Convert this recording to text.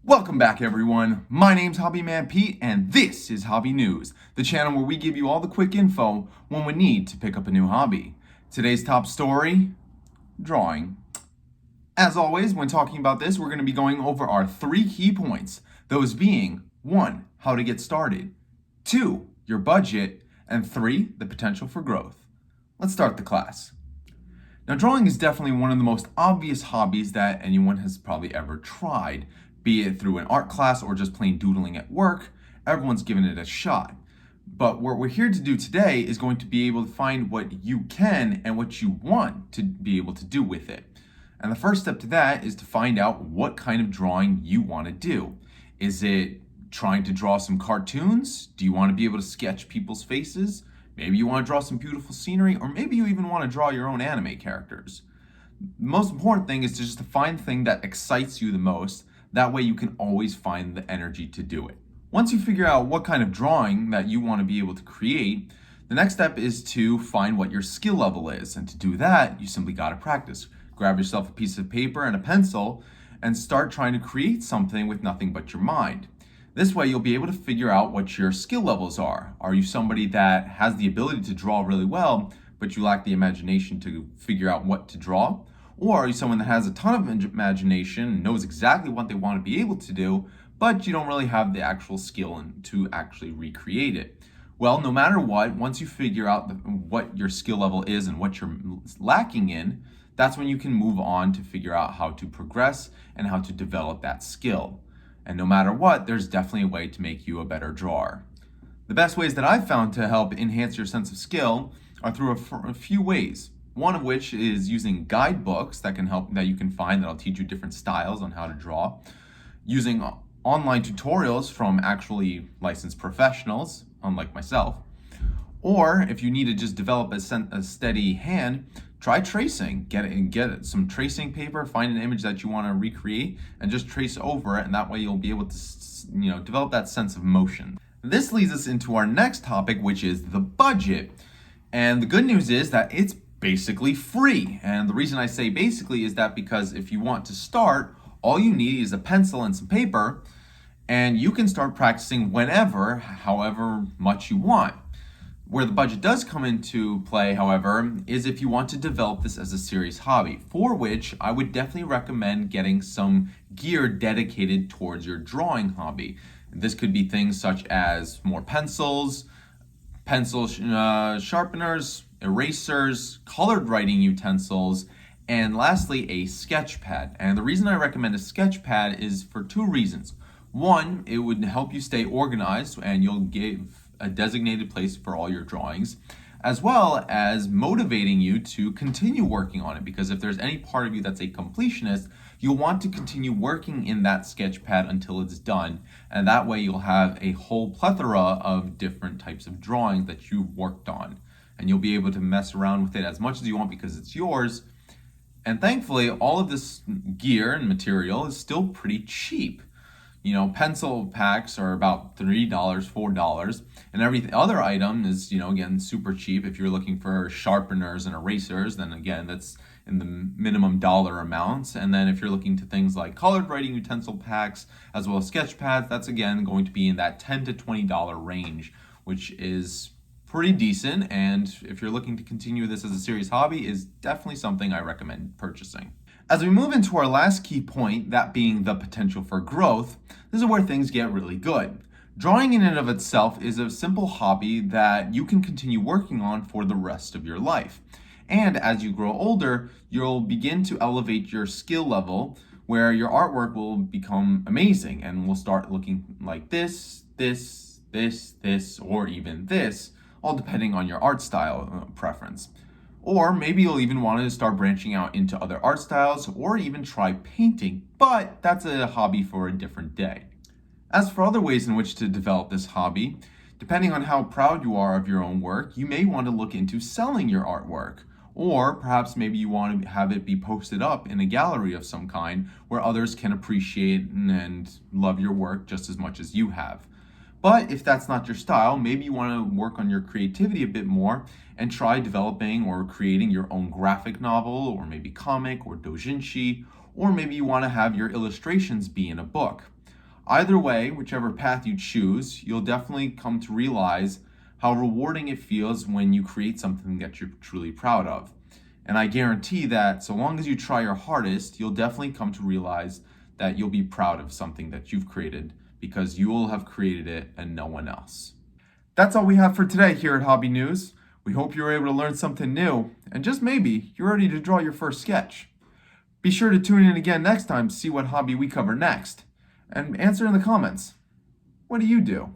Welcome back, everyone. My name's Hobbyman Pete, and this is Hobby News, the channel where we give you all the quick info when we need to pick up a new hobby. Today's top story, drawing. As always, when talking about this, we're going to be going over our 3 key points, those being 1, how to get started, 2, your budget, and 3, the potential for growth. Let's start the class. Now, drawing is definitely one of the most obvious hobbies that anyone has probably ever tried. Be it through an art class or just plain doodling at work, everyone's given it a shot. But what we're here to do today is going to be able to find what you can and what you want to be able to do with it. And the first step to that is to find out what kind of drawing you want to do. Is it trying to draw some cartoons? Do you want to be able to sketch people's faces? Maybe you want to draw some beautiful scenery, or maybe you even want to draw your own anime characters. The most important thing is to find the thing that excites you the most. That way you can always find the energy to do it. Once you figure out what kind of drawing that you want to be able to create, the next step is to find what your skill level is. And to do that, you simply got to practice. Grab yourself a piece of paper and a pencil and start trying to create something with nothing but your mind. This way you'll be able to figure out what your skill levels are. Are you somebody that has the ability to draw really well, but you lack the imagination to figure out what to draw? Or are you someone that has a ton of imagination, knows exactly what they want to be able to do, but you don't really have the actual skill to actually recreate it? Well, no matter what, once you figure out what your skill level is and what you're lacking in, that's when you can move on to figure out how to progress and how to develop that skill. And no matter what, there's definitely a way to make you a better drawer. The best ways that I've found to help enhance your sense of skill are through a few ways. One of which is using guidebooks that you can find that'll teach you different styles on how to draw. Using online tutorials from actually licensed professionals, unlike myself. Or if you need to just develop a steady hand, try tracing. Get some tracing paper, find an image that you want to recreate, and just trace over it, and that way you'll be able to develop that sense of motion. This leads us into our next topic, which is the budget. And the good news is that it's basically free. And the reason I say basically is that because if you want to start, all you need is a pencil and some paper, and you can start practicing whenever, however much you want. Where the budget does come into play, however, is if you want to develop this as a serious hobby, for which I would definitely recommend getting some gear dedicated towards your drawing hobby. This could be things such as more pencils, sharpeners, erasers, colored writing utensils, and lastly, a sketch pad. And the reason I recommend a sketch pad is for 2 reasons. One, it would help you stay organized and you'll give a designated place for all your drawings, as well as motivating you to continue working on it, because if there's any part of you that's a completionist, you'll want to continue working in that sketch pad until it's done, and that way you'll have a whole plethora of different types of drawings that you've worked on, and you'll be able to mess around with it as much as you want because it's yours. And thankfully, all of this gear and material is still pretty cheap. Pencil packs are about $3, $4, and every other item is, again, super cheap. If you're looking for sharpeners and erasers, then again, that's in the minimum dollar amounts. And then if you're looking to things like colored writing utensil packs, as well as sketch pads, that's again going to be in that $10 to $20 range, which is pretty decent. And if you're looking to continue this as a serious hobby, is definitely something I recommend purchasing. As we move into our last key point, that being the potential for growth, this is where things get really good. Drawing in and of itself is a simple hobby that you can continue working on for the rest of your life. And as you grow older, you'll begin to elevate your skill level where your artwork will become amazing and will start looking like this, or even this, all depending on your art style preference. Or maybe you'll even want to start branching out into other art styles or even try painting, but that's a hobby for a different day. As for other ways in which to develop this hobby, depending on how proud you are of your own work, you may want to look into selling your artwork. Or perhaps maybe you want to have it be posted up in a gallery of some kind where others can appreciate and love your work just as much as you have. But if that's not your style, maybe you want to work on your creativity a bit more and try developing or creating your own graphic novel, or maybe comic or doujinshi, or maybe you want to have your illustrations be in a book. Either way, whichever path you choose, you'll definitely come to realize how rewarding it feels when you create something that you're truly proud of. And I guarantee that so long as you try your hardest, you'll definitely come to realize that you'll be proud of something that you've created because you will have created it and no one else. That's all we have for today here at Hobby News. We hope you were able to learn something new, and just maybe you're ready to draw your first sketch. Be sure to tune in again next time to see what hobby we cover next, and answer in the comments. What do you do?